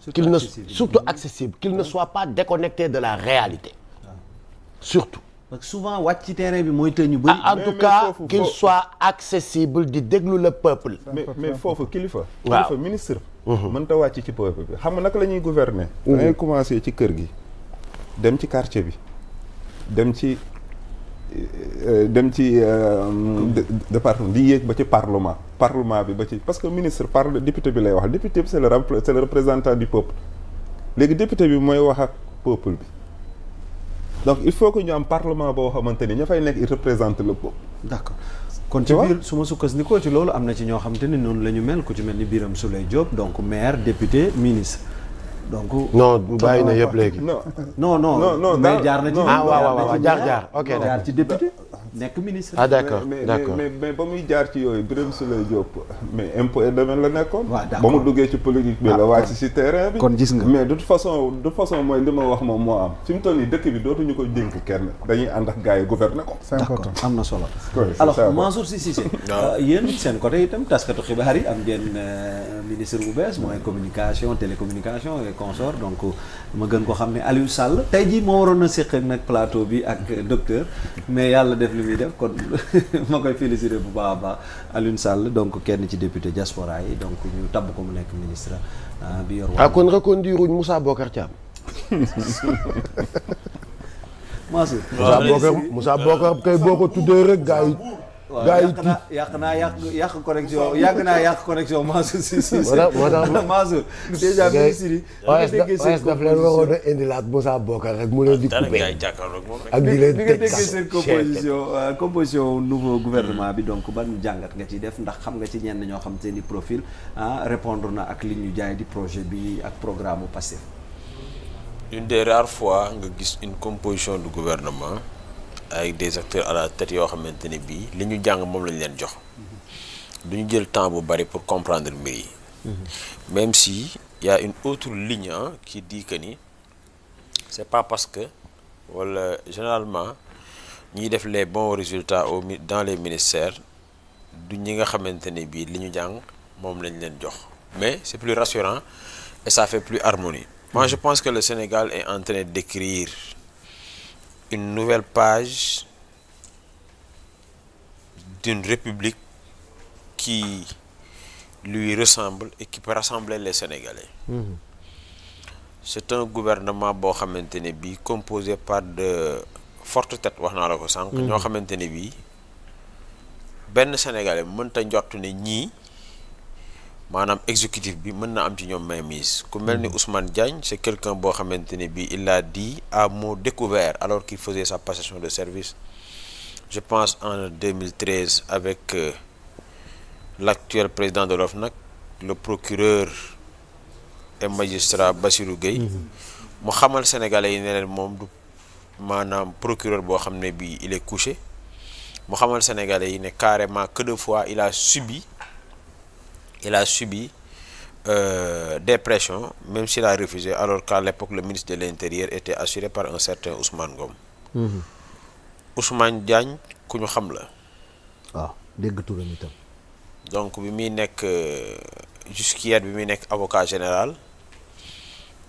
surtout accessible, qu'il ne soit pas déconnecté de la réalité. Surtout. Parce que souvent wàcc ci terrain bi mooy tëj ñu bëri. En tout cas qu'il soit accessible di déglu le peuple. mais foofu kilifa. waaw kilifa ministre. mënta wàcc ci peuple bi xam nga naka la ñuy gouverner. da ngay commencer ci kër gi dem ci quartier bi dem ci département di yéeg ba ci parlement bi ba ci parce que ministre député bi lay wax député bi c'est le représentant du peuple léegi député bi mooy wax ak peuple bi. donc il faut que ñu am parlement boo xamante ni ña fay nekk il représente le peuple. d'accord kon ci biir su ma sukkandikoo ci loolu am na ci ñoo xamante ni noonu la ñu mel ku ci mel ni Birame Souleye Diop donc maire député ministre donc. non bàyyi na yëpp léegi. non mais jaar na ci. waaw jaar ok jaar ci député nekk ministre. D'accord. mais ba muy jaar ci yooyu Birame Souleye Diop mais impôt et domaine la nekkoon. waaw d'accord ba mu duggee ci politique bi la wàcc ci terrain bi. kon gis nga mais de toute façon mooy li ma wax moom moo am fi mu toll nii dëkk bi dootuñu ko dénk kenn dañuy ànd ak gars yi gouverner ko. c'est important am na solo. alors Mansour Sy Cissé. yéen seen côté itam taskatu xibaar yi am ngeen ministre bu bees mooy communication télécommunication et consort donc ma gën ko xam ne Aliou Sall tey jii moo waroon a séq nag plateau bi ak docteur mais yàlla def li muy def kon ma koy féliciter bu baax a baax Aliou Sall donc kenn ci député diaspora yi donc ñu tabb ko mu nekk ministre bi yor. kon reconduire wuñ Moussa Bocar Thiam. Mansour. Moussa Bocar kay boo ko tuddee rek gars yi. yàq naa yàq connexion Mansour Sy Cissé. moo tax Mansour déjà ministre yi. OS daf leen waroon a indilaat Moussa Bocar rek mu leen di coupé ak di leen bi nga déggee seen composition nouveau gouvernement bi donc ban jàngat nga ci def ndax xam nga ci ñenn ñoo xam seen i profil répondre na ak li ñu jaay di projet bi ak programme Pastef. une des rares fois nga gis une composition du gouvernement avec des acteurs à la tête yoo xamante ne bii li ñu jàng moom lañ leen jox du ñu jël temps bu bari pour comprendre mbir yi. Même si y a une autre ligne qui dit que ni c'est pas parce que wala généralement ñiy def les bons résultats dans les ministères du ñi nga xamante ne bii li ñu jàng moom lañ leen jox mais c'est plus rassurant et ça fait plus harmonie. Moi je pense que le Sénégal est en train d'écrire une nouvelle page d'une république qui lui ressemble et qui peut rassembler les Sénégalais. C'est un gouvernement boo xamante ne bii composé par de fortes têtes wax naa la ko sànq. ñoo xamante ne bii benn Sénégalais mënta njortu ne ñii maanaam exécutif bi mën na am ci ñoom mainmise ku mel ni Ousmane Diagne c'est quelqu'un boo xamante ne bii il a dit à mot découvert alors qu'il faisait sa passation de service je pense en 2013 avec l'actuel président de l'OFNAC le procureur et magistrat Bassirou Gueye mu xamal sénégalais yi ne leen moom du maanaam procureur boo xam ne bii il est couché mu xamal sénégalais yi ne carrément que de fois il a subi des pressions même s'il a refusé alors qu'à l'époque le ministre de l'Intérieur était assuré par un certain Ousmane Ngom. Ousmane Diagne ku ñu xam la. waaw dégg turam itam. donc bi muy nekk jusqu'hier bi muy nekk avocat général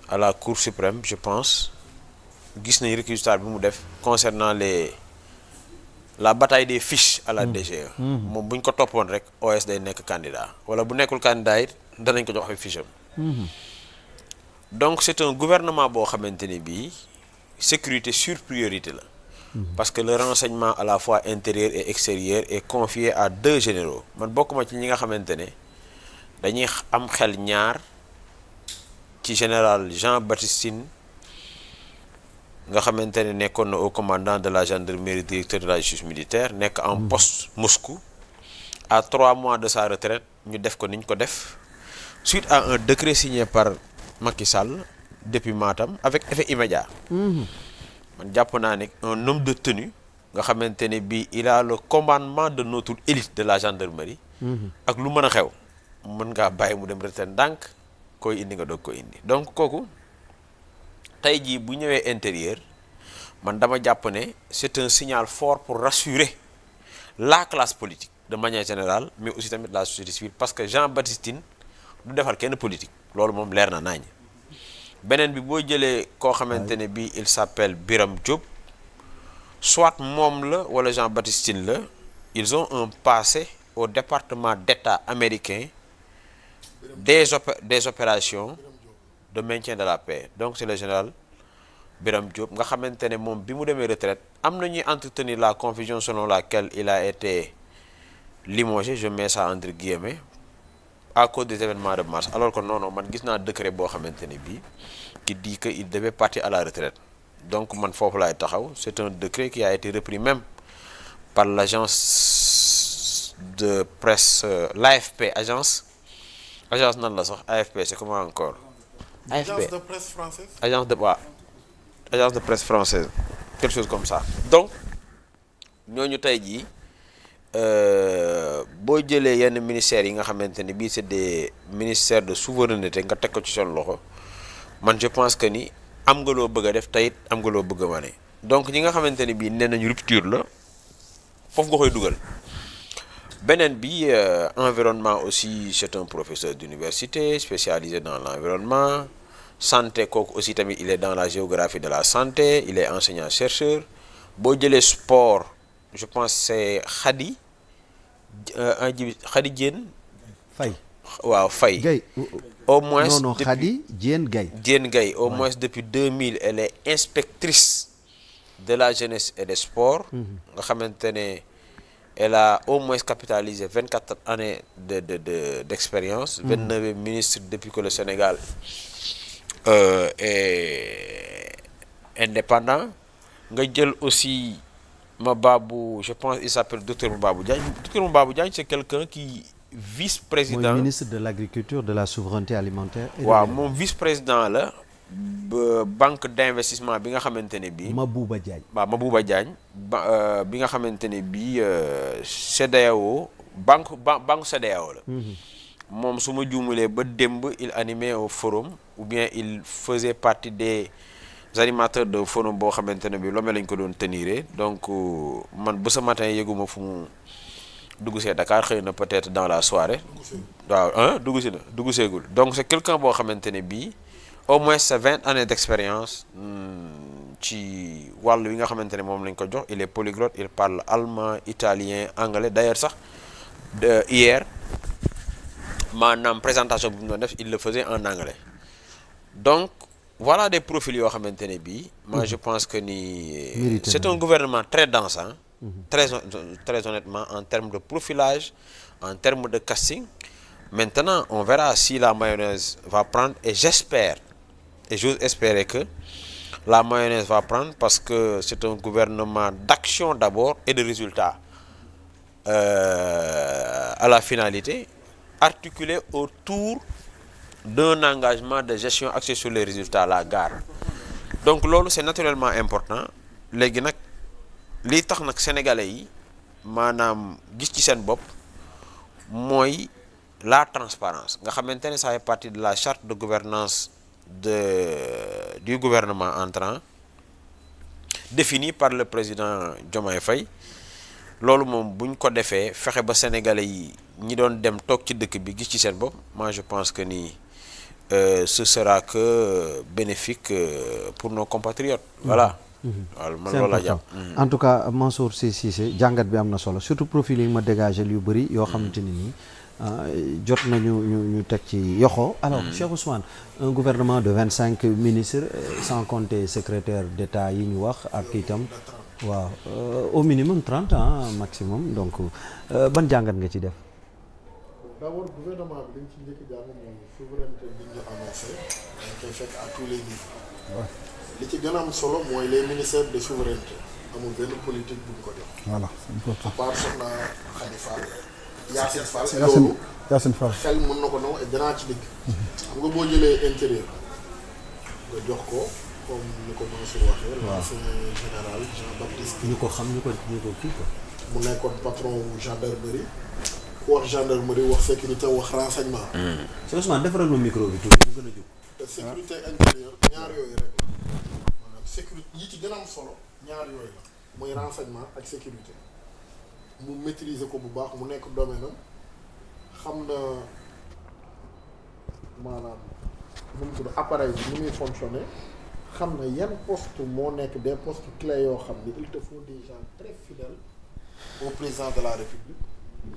à la Cour suprême je pense gis nañ réquisitoire bi mu def concernant la bataille des fiches à la DGE. moom bu ñu ko toppoon rek OS day nekk candidat wala bu nekkul candidat it danañ ko jox ay fiche am. donc c'est un gouvernement boo xamante ne bii sécurité sur priorité la. Parce que le renseignement à la fois intérieur et extérieur est confié à 2 généraux man bokkuma ci ñi nga xamante ne dañuy am xel ñaar ci général Jean-Baptiste Tine nga xamante ne nekkoon na au commandant de la gendarmerie directeur de la justice militaire nekk en poste Moscou à 3 mois de sa retraite ñu def ko niñ ko def suite à un décret signé par Macky Sall depuis Matam avec effet immédiat. man jàpp naa ne un homme de tenue nga xamante ne bii il a le commandement de notre élite de la gendarmerie. ak lu mën a xew mën ngaa bàyyi mu dem retraite ndànk koy indi nga doog ko indi donc kooku tey jii bu ñëwee intérieur man dama jàpp ne c'est un signal fort pour rassurer la classe politique de manière générale mais aussi tamit la société civile parce que Jean-Baptiste Tine du defal kenn politique loolu moom leer na nañ beneen bi boo jëlee koo xamante ne bii il s'appelle Biram Diop soit moom la wala Jean-Baptiste Tine la ils ont un passé au département d'État américain des opérations de maintien de la paix donc c'est le général Biram Diop nga xamante ne moom bi mu demee retraite am na ñuy entretenir la confusion selon laquelle il a été limogé je mets ça entre guillemets à cause des événements de mars alors que non man gis naa décret boo xamante ne bii qui dit que il devait partir à la retraite donc man foofu laay taxaw c'est un décret qui a été repris même par l'agence de presse l'AFP agence nan la sax AFP c'est comment encore AFP agence de presse française agence de presse française quelque chose comme ça donc ñooñu tey jii boo jëlee yenn ministères yi nga xamante ni bii c'est des ministères de souveraineté nga teg ko ci seen loxo man je pense que ni am nga loo bëgg a def tayit am nga loo bëgg a wane donc ñi nga xamante ni bii nee nañu rupture la foofu nga koy dugal beneen bi environnement aussi c'est un professeur d'université spécialisé dans l'environnement santé kooku aussi tamit il est dans la géographie de la santé il est enseignant chercheur boo jëlee sport je pense c'est Khady Diène Faye waaw Faye Gaye au moins non Khady Diène Gaye au moins depuis 2000 elle est inspectrice de la jeunesse et des sports nga xamante ne elle a au moins capitalisé 24 années d'expérience 29 ministres depuis que le Sénégal est indépendant nga jël aussi Mababou je pense il s'appelle docteur Mababou Diagne. Docteur Mababou Diagne c'est quelqu'un qui vice-président mooy ministre de l'agriculture de la souveraineté alimentaire. waaw moom vice-président la banque d'investissement bi nga xamante ne bii. Mabouba Diagne. waaw Mabouba Diagne bi nga xamante ne bii CEDEAO banque CEDEAO la. moom su ma juumalee ba démb il animait au forum ou bien il faisait partie des animateurs de forum boo xamante ne bii Lomé lañ ko doon tenir donc man ba ce matin yëguma fu mu dugg see Dakar xëy na peut-être dans la soirée. waaw dugg seegul donc c'est quelqu'un boo xamante ne bii au moins c'est 20 années d'expérience ci wàll wi nga xamante ne moom lañ ko jox il est polyglotte il parle allemand italien anglais d'ailleurs sax hier maanaam présentation bi mu doon def il le faisait en anglais donc voilà des profils yoo xamante ne bii moi je pense que ni c'est un gouvernement très dense très honnêtement en termes de profilage en termes de casting maintenant on verra si la mayonnaise va prendre et j'espère et j'ose espérer que la mayonnaise va prendre parce que c'est un gouvernement d'action d'abord et de résultats à la finalité articulé autour d'un engagement de gestion axé sur les résultats la gare donc loolu c'est naturellement important léegi nag lii tax nag sénégalais yi maanaam gis ci seen bopp mooy la transparence nga xamante ne ça fait partie de la charte de gouvernance du gouvernement entrant définie par le président Diomaye Faye loolu moom buñ ko defee fexe ba sénégalais yi ñi doon dem toog ci dëkk bi gis ci seen bopp moi je pense que ni ce sera que bénéfique pour nos compatriotes voilà waaw man loolu laa jàpp en tout cas Mansour Sy Cissé jàngat bi am na solo surtout profil yi ma dégagé yu bëri yoo xamante ni nii jot nañu ñu teg ci yoxo alors Cheikh Ousmane un gouvernement de 25 ministres sans compter secrétaire d'État yi ñu wax ak itam waaw au minimum 30 ans maximum donc ban jàngat nga ci def. d'abord gouvernement bi dañ ci njëkk jàng mooy souveraineté bi ñu annoncé dañ koy fekk à tous les niveaux. li ci gën a am solo mooy les ministères de souveraineté amul benn politique bu ñu ko jox. voilà à part soxna Khady Fall. Yacine Fall Yacine Fall xel mën na ko naw et danaa ci digg. xam nga boo jëlee intérieur nga jox ko comme ni ko Mansour waxee. waaw l'ancien général Jean-Baptiste. ñu ko xam ñu ko kii ko. mu nekkoon patron wu gendarmerie. ku wax gendarmerie wax sécurité wax renseignement. Cheikh Ousmane defaral ma micro bi tuuti mu gën a jóg. te sécurité intérieure ñaar yooyu rek maanaam sécurité yi ci gën a am solo ñaar yooyu la mooy renseignement ak sécurité mu maîtriser ko bu baax mu nekk domaine am xam na maanaam nu mu tudd appareil bi ni muy fonctionner xam na yan poste moo nekk des postes clés yoo xam ni il te faut des gens très fidèles au président de la République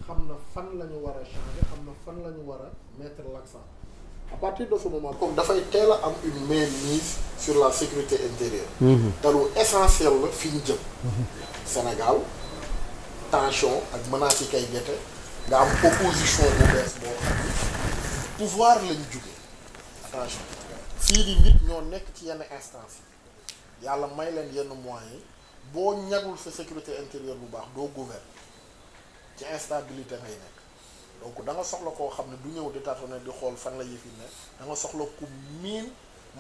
xam na fan la ñu war a changer xam na fan la ñu war a mettre l'accent à partir de ce moment comme dafay teel a am une mainmise sur la sécurité intérieure te lu essentiel la fi ñu jëm Sénégal tension ak menaces yi kay gete nga am opposition bu bees boo xam ni pouvoir lañu jógee attention fii di nit ñoo nekk ci yenn instance yi yàlla may leen yenn moyens boo ñagul sa sécurité intérieure bu baax doo gouverner ci instabilité ngay nekk donc da nga soxla koo xam ne du ñëw di tâtonner di xool fan la yëf yi ne da nga soxla ku miin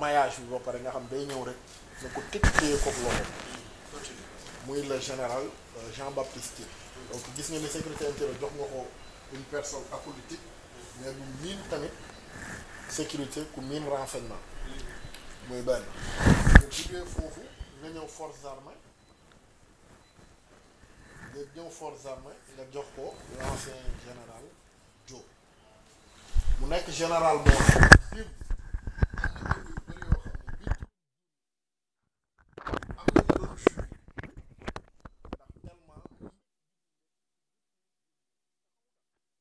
maillage bi ba pare nga xam day ñëw rek ne ko téye koog loxo muy le général Jean-Baptiste Tine donc gis nga ni sécurité intérieure jox nga ko une personne apolitique mais bu miin tamit sécurité ku miin renseignement muy benn nga jugee foofu nga ñëw forces armées nga jox ko l'ancien général Diop mu nekk général boo xam